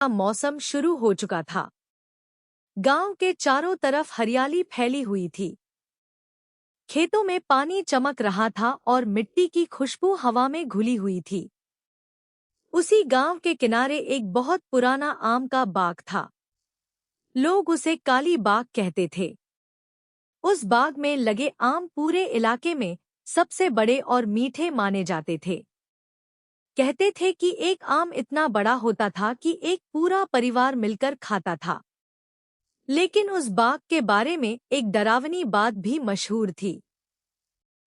का मौसम शुरू हो चुका था। गांव के चारों तरफ हरियाली फैली हुई थी। खेतों में पानी चमक रहा था और मिट्टी की खुशबू हवा में घुली हुई थी। उसी गांव के किनारे एक बहुत पुराना आम का बाग था। लोग उसे काली बाग कहते थे। उस बाग में लगे आम पूरे इलाके में सबसे बड़े और मीठे माने जाते थे। कहते थे कि एक आम इतना बड़ा होता था कि एक पूरा परिवार मिलकर खाता था। लेकिन उस बाग के बारे में एक डरावनी बात भी मशहूर थी।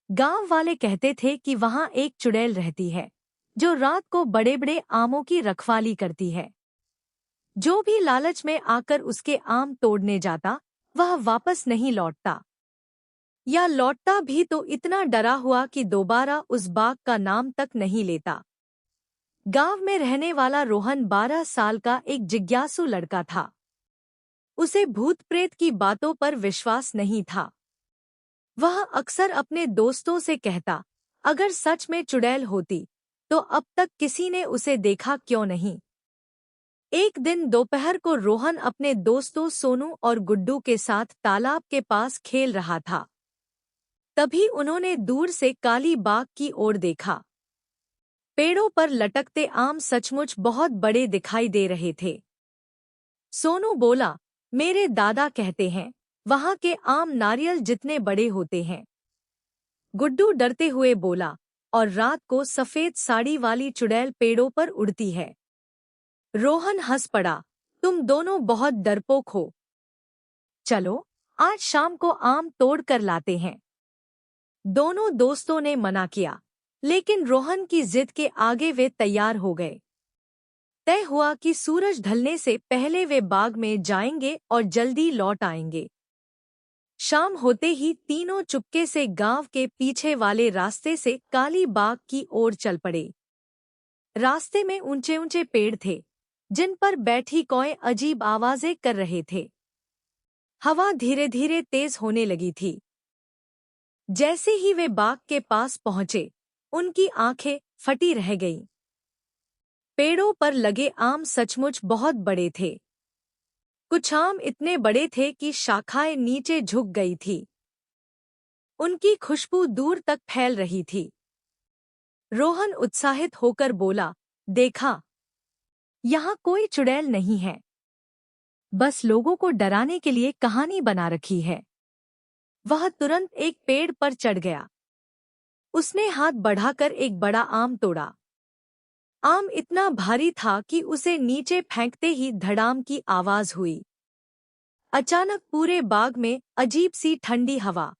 गांव वाले कहते थे कि वहां एक चुड़ैल रहती है जो रात को बड़े बड़े आमों की रखवाली करती है। जो भी लालच में आकर उसके आम तोड़ने जाता वह वापस नहीं लौटता, या लौटता भी तो इतना डरा हुआ कि दोबारा उस बाग का नाम तक नहीं लेता। गांव में रहने वाला रोहन 12 साल का एक जिज्ञासु लड़का था। उसे भूत प्रेत की बातों पर विश्वास नहीं था। वह अक्सर अपने दोस्तों से कहता, अगर सच में चुड़ैल होती तो अब तक किसी ने उसे देखा क्यों नहीं। एक दिन दोपहर को रोहन अपने दोस्तों सोनू और गुड्डू के साथ तालाब के पास खेल रहा था। तभी उन्होंने दूर से काली बाग की ओर देखा। पेड़ों पर लटकते आम सचमुच बहुत बड़े दिखाई दे रहे थे। सोनू बोला, मेरे दादा कहते हैं वहां के आम नारियल जितने बड़े होते हैं। गुड्डू डरते हुए बोला, और रात को सफेद साड़ी वाली चुड़ैल पेड़ों पर उड़ती है। रोहन हंस पड़ा, तुम दोनों बहुत डरपोक हो। चलो आज शाम को आम तोड़ कर लाते हैं। दोनों दोस्तों ने मना किया, लेकिन रोहन की जिद के आगे वे तैयार हो गए। तय हुआ कि सूरज ढलने से पहले वे बाग में जाएंगे और जल्दी लौट आएंगे। शाम होते ही तीनों चुपके से गांव के पीछे वाले रास्ते से काली बाग की ओर चल पड़े। रास्ते में ऊंचे ऊंचे पेड़ थे जिन पर बैठी कौएं अजीब आवाजें कर रहे थे। हवा धीरे धीरे तेज होने लगी थी। जैसे ही वे बाग के पास पहुंचे, उनकी आंखें फटी रह गईं। पेड़ों पर लगे आम सचमुच बहुत बड़े थे। कुछ आम इतने बड़े थे कि शाखाएं नीचे झुक गई थी। उनकी खुशबू दूर तक फैल रही थी। रोहन उत्साहित होकर बोला, देखा, यहाँ कोई चुड़ैल नहीं है, बस लोगों को डराने के लिए कहानी बना रखी है। वह तुरंत एक पेड़ पर चढ़ गया। उसने हाथ बढ़ाकर एक बड़ा आम तोड़ा। आम इतना भारी था कि उसे नीचे फेंकते ही धड़ाम की आवाज हुई। अचानक पूरे बाग में अजीब सी ठंडी हवा